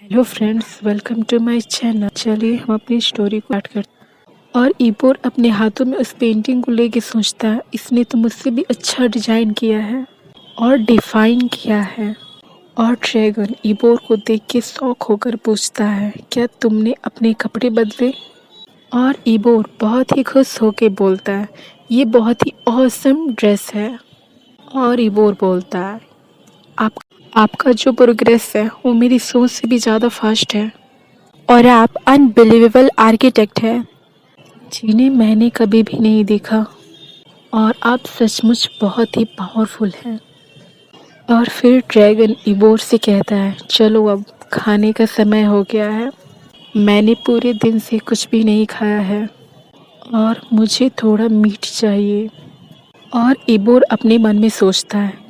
Hello friends, welcome to my channel. चलिए हम अपनी स्टोरी को स्टार्ट करते हैं। और ईबोर अपने हाथों में उस पेंटिंग को लेके सोचता है, इसने तो मुझसे भी अच्छा डिजाइन किया है और डिफाइन किया है। और ड्रैगन ईबोर को देख के शौक होकर पूछता है, क्या तुमने अपने कपड़े बदले? और ईबोर बहुत ही खुश होकर बोलता है, ये बहुत ही ऑसम ड्रेस है। और ईबोर बोलता है, आप आपका जो प्रोग्रेस है वो मेरी सोच से भी ज़्यादा फास्ट है और आप अनबिलीवेबल आर्किटेक्ट हैं जिन्हें मैंने कभी भी नहीं देखा। और आप सचमुच बहुत ही पावरफुल हैं। और फिर ड्रैगन ईबोर से कहता है, चलो अब खाने का समय हो गया है। मैंने पूरे दिन से कुछ भी नहीं खाया है और मुझे थोड़ा मीट चाहिए। और ईबोर अपने मन में सोचता है,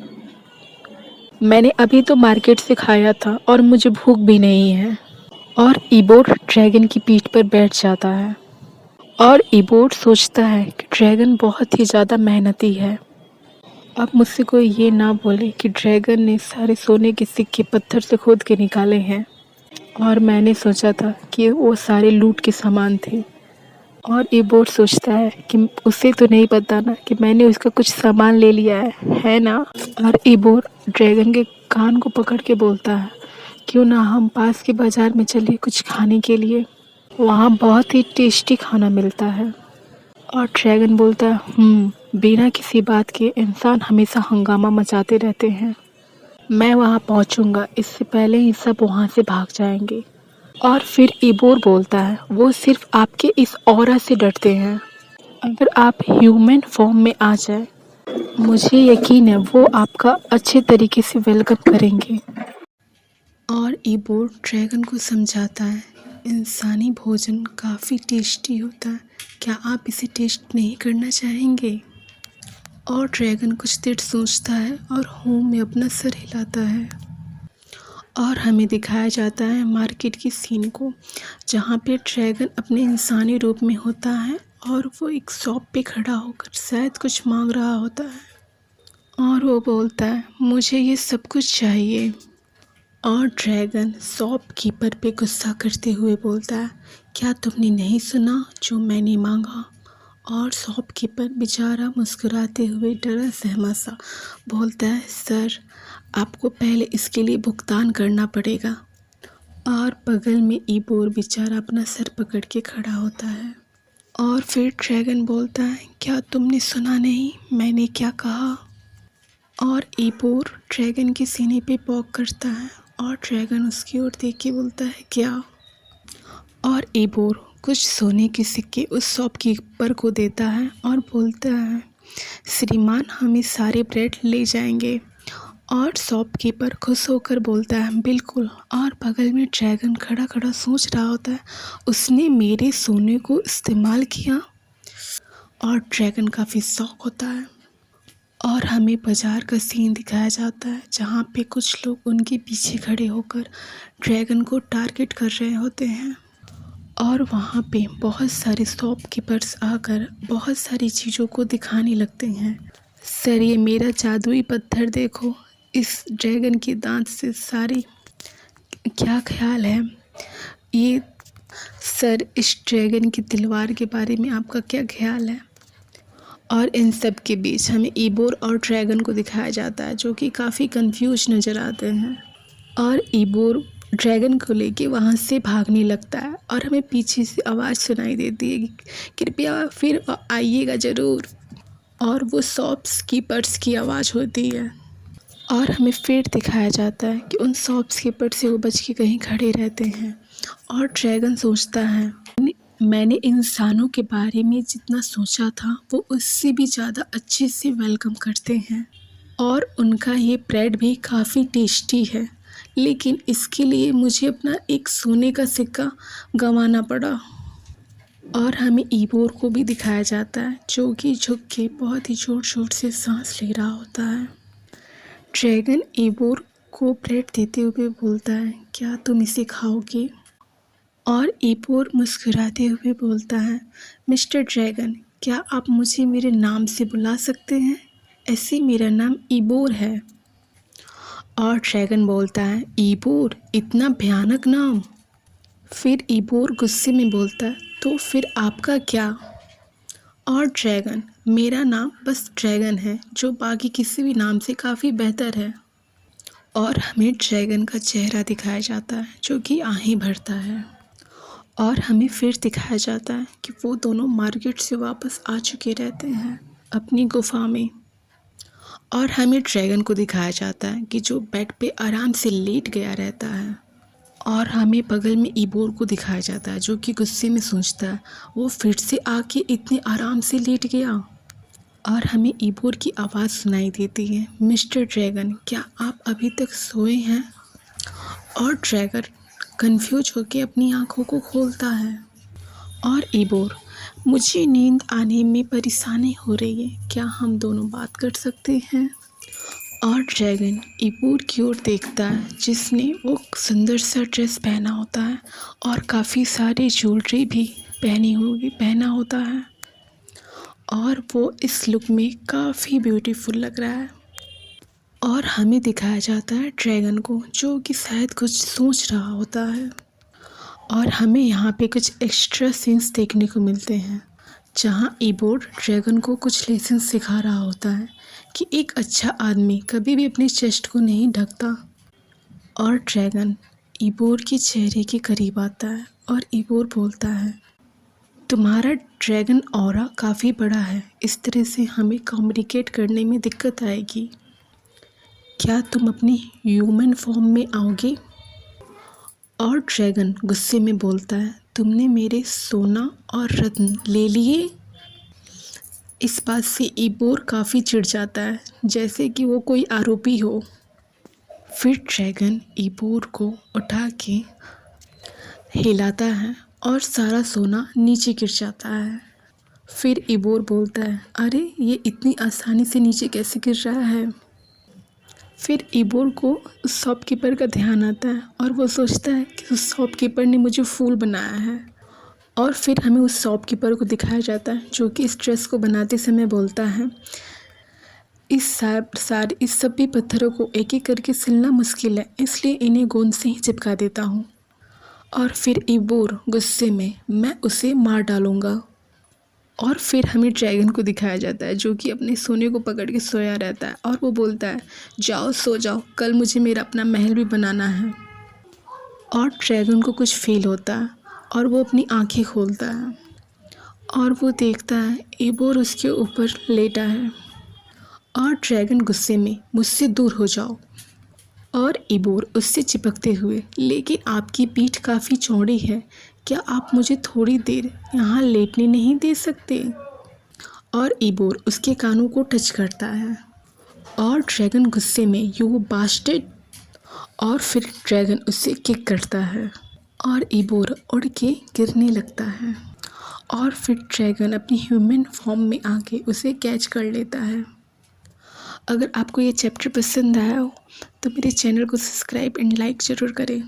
मैंने अभी तो मार्केट से खाया था और मुझे भूख भी नहीं है। और ईबोर ड्रैगन की पीठ पर बैठ जाता है। और ईबोर सोचता है कि ड्रैगन बहुत ही ज़्यादा मेहनती है। अब मुझसे कोई ये ना बोले कि ड्रैगन ने सारे सोने के सिक्के पत्थर से खोद के निकाले हैं और मैंने सोचा था कि वो सारे लूट के सामान थे। और ईबोर सोचता है कि उसे तो नहीं पता ना कि मैंने उसका कुछ सामान ले लिया है ना। और ईबोर ड्रैगन के कान को पकड़ के बोलता है, क्यों ना हम पास के बाज़ार में चले कुछ खाने के लिए, वहाँ बहुत ही टेस्टी खाना मिलता है। और ड्रैगन बोलता है, बिना किसी बात के इंसान हमेशा हंगामा मचाते रहते हैं। मैं वहाँ पहुँचूंगा, इससे पहले ही सब वहाँ से भाग जाएंगे। और फिर ईबोर बोलता है, वो सिर्फ आपके इस ऑरा से डरते हैं। अगर आप ह्यूमन फॉर्म में आ जाए, मुझे यकीन है वो आपका अच्छे तरीके से वेलकम करेंगे। और ईबोर ड्रैगन को समझाता है, इंसानी भोजन काफ़ी टेस्टी होता है, क्या आप इसे टेस्ट नहीं करना चाहेंगे? और ड्रैगन कुछ देर सोचता है और होम में अपना सर हिलाता है। और हमें दिखाया जाता है मार्केट की सीन को, जहाँ पे ड्रैगन अपने इंसानी रूप में होता है और वो एक शॉप पे खड़ा होकर शायद कुछ मांग रहा होता है। और वो बोलता है, मुझे ये सब कुछ चाहिए। और ड्रैगन शॉपकीपर पे गुस्सा करते हुए बोलता है, क्या तुमने नहीं सुना जो मैंने मांगा? और शॉपकीपर बेचारा मुस्कुराते हुए डरा सहमा सा बोलता है, सर आपको पहले इसके लिए भुगतान करना पड़ेगा। और बगल में ईबोर बेचारा अपना सर पकड़ के खड़ा होता है। और फिर ड्रैगन बोलता है, क्या तुमने सुना नहीं मैंने क्या कहा? और ईबोर ड्रैगन के सीने पे पॉक करता है और ड्रैगन उसकी ओर देख के बोलता है, क्या? और ईबोर कुछ सोने के सिक्के उस शॉपकीपर को देता है और बोलता है, श्रीमान हम ये सारे ब्रेड ले जाएंगे। और शॉपकीपर खुश होकर बोलता है, बिल्कुल। और बगल में ड्रैगन खड़ा खड़ा सोच रहा होता है, उसने मेरे सोने को इस्तेमाल किया। और ड्रैगन काफ़ी शौक होता है। और हमें बाजार का सीन दिखाया जाता है, जहाँ पे कुछ लोग उनके पीछे खड़े होकर ड्रैगन को टारगेट कर रहे होते हैं। और वहाँ पे बहुत सारे शॉपकीपर्स आकर बहुत सारी चीज़ों को दिखाने लगते हैं। सर ये मेरा जादुई पत्थर देखो, इस ड्रैगन के दांत से सारी क्या ख्याल है? ये सर इस ड्रैगन की तलवार के बारे में आपका क्या ख्याल है? और इन सब के बीच हमें ईबोर और ड्रैगन को दिखाया जाता है, जो कि काफ़ी कंफ्यूज नज़र आते हैं। और ईबोर ड्रैगन को लेके वहाँ से भागने लगता है और हमें पीछे से आवाज़ सुनाई देती है कि कृपया फिर आइएगा ज़रूर। और वो शॉपकीपर्स की आवाज़ होती है। और हमें फिर दिखाया जाता है कि उन शॉपकीपर से वो बच के कहीं खड़े रहते हैं। और ड्रैगन सोचता है, मैंने इंसानों के बारे में जितना सोचा था वो उससे भी ज़्यादा अच्छे से वेलकम करते हैं और उनका ये ब्रेड भी काफ़ी टेस्टी है, लेकिन इसके लिए मुझे अपना एक सोने का सिक्का गंवाना पड़ा। और हमें ईबोर को भी दिखाया जाता है, जो कि झुक के बहुत ही ज़ोर शोर से सांस ले रहा होता है। ड्रैगन ईबोर को ब्रेड देते हुए बोलता है, क्या तुम इसे खाओगे? और ईबोर मुस्कुराते हुए बोलता है, मिस्टर ड्रैगन क्या आप मुझे मेरे नाम से बुला सकते हैं? ऐसे मेरा नाम ईबोर है। और ड्रैगन बोलता है, ईबोर इतना भयानक नाम। फिर ईबोर गुस्से में बोलता है, तो फिर आपका क्या? और ड्रैगन, मेरा नाम बस ड्रैगन है, जो बाकी किसी भी नाम से काफ़ी बेहतर है। और हमें ड्रैगन का चेहरा दिखाया जाता है जो कि आहें भरता है। और हमें फिर दिखाया जाता है कि वो दोनों मार्केट से वापस आ चुके रहते हैं अपनी गुफा में। और हमें ड्रैगन को दिखाया जाता है कि जो बेड पे आराम से लेट गया रहता है। और हमें बगल में ईबोर को दिखाया जाता है जो कि गुस्से में सोचता है, वो फिर से आके इतने आराम से लेट गया। और हमें ईबोर की आवाज़ सुनाई देती है, मिस्टर ड्रैगन, क्या आप अभी तक सोए हैं? और ड्रैगन कंफ्यूज होकर अपनी आंखों को खोलता है। और ईबोर, मुझे नींद आने में परेशानी हो रही है, क्या हम दोनों बात कर सकते हैं? और ड्रैगन ईबोर की ओर देखता है जिसने वो सुंदर सा ड्रेस पहना होता है और काफ़ी सारी ज्वेलरी भी पहना होता है। और वो इस लुक में काफ़ी ब्यूटीफुल लग रहा है। और हमें दिखाया जाता है ड्रैगन को जो कि शायद कुछ सोच रहा होता है। और हमें यहाँ पे कुछ एक्स्ट्रा सीन्स देखने को मिलते हैं जहाँ ईबोर ड्रैगन को कुछ लेसन सिखा रहा होता है कि एक अच्छा आदमी कभी भी अपने चेस्ट को नहीं ढकता। और ड्रैगन ईबोर के चेहरे के करीब आता है और ईबोर बोलता है, तुम्हारा ड्रैगन ऑरा काफ़ी बड़ा है, इस तरह से हमें कम्युनिकेट करने में दिक्कत आएगी। क्या तुम अपनी ह्यूमन फॉर्म में आओगे? और ड्रैगन गुस्से में बोलता है, तुमने मेरे सोना और रत्न ले लिए। इस बात से ईबोर काफ़ी चिढ़ जाता है, जैसे कि वो कोई आरोपी हो। फिर ड्रैगन ईबोर को उठा के हिलाता है और सारा सोना नीचे गिर जाता है। फिर ईबोर बोलता है, अरे ये इतनी आसानी से नीचे कैसे गिर रहा है? फिर ईबोर को उस शॉपकीपर का ध्यान आता है और वो सोचता है कि उस शॉपकीपर ने मुझे फूल बनाया है। और फिर हमें उस शॉपकीपर को दिखाया जाता है जो कि इस ड्रेस को बनाते समय बोलता है, इस सभी पत्थरों को एक एक करके सिलना मुश्किल है, इसलिए इन्हें गोंद से ही चिपका देता हूँ। और फिर ईबोर गुस्से में, मैं उसे मार डालूँगा। और फिर हमें ड्रैगन को दिखाया जाता है जो कि अपने सोने को पकड़ के सोया रहता है और वो बोलता है, जाओ सो जाओ, कल मुझे मेरा अपना महल भी बनाना है। और ड्रैगन को कुछ फील होता है और वो अपनी आंखें खोलता है और वो देखता है ईबोर उसके ऊपर लेटा है। और ड्रैगन गुस्से में, मुझसे दूर हो जाओ। और ईबोर उससे चिपकते हुए, लेकिन आपकी पीठ काफ़ी चौड़ी है, क्या आप मुझे थोड़ी देर यहाँ लेटने नहीं दे सकते? और ईबोर उसके कानों को टच करता है। और ड्रैगन गुस्से में, यू बास्टर्ड। और फिर ड्रैगन उससे किक करता है और ईबोर उड़ के गिरने लगता है। और फिर ड्रैगन अपनी ह्यूमन फॉर्म में आके उसे कैच कर लेता है। अगर आपको ये चैप्टर पसंद आया हो तो मेरे चैनल को सब्सक्राइब एंड लाइक ज़रूर करें।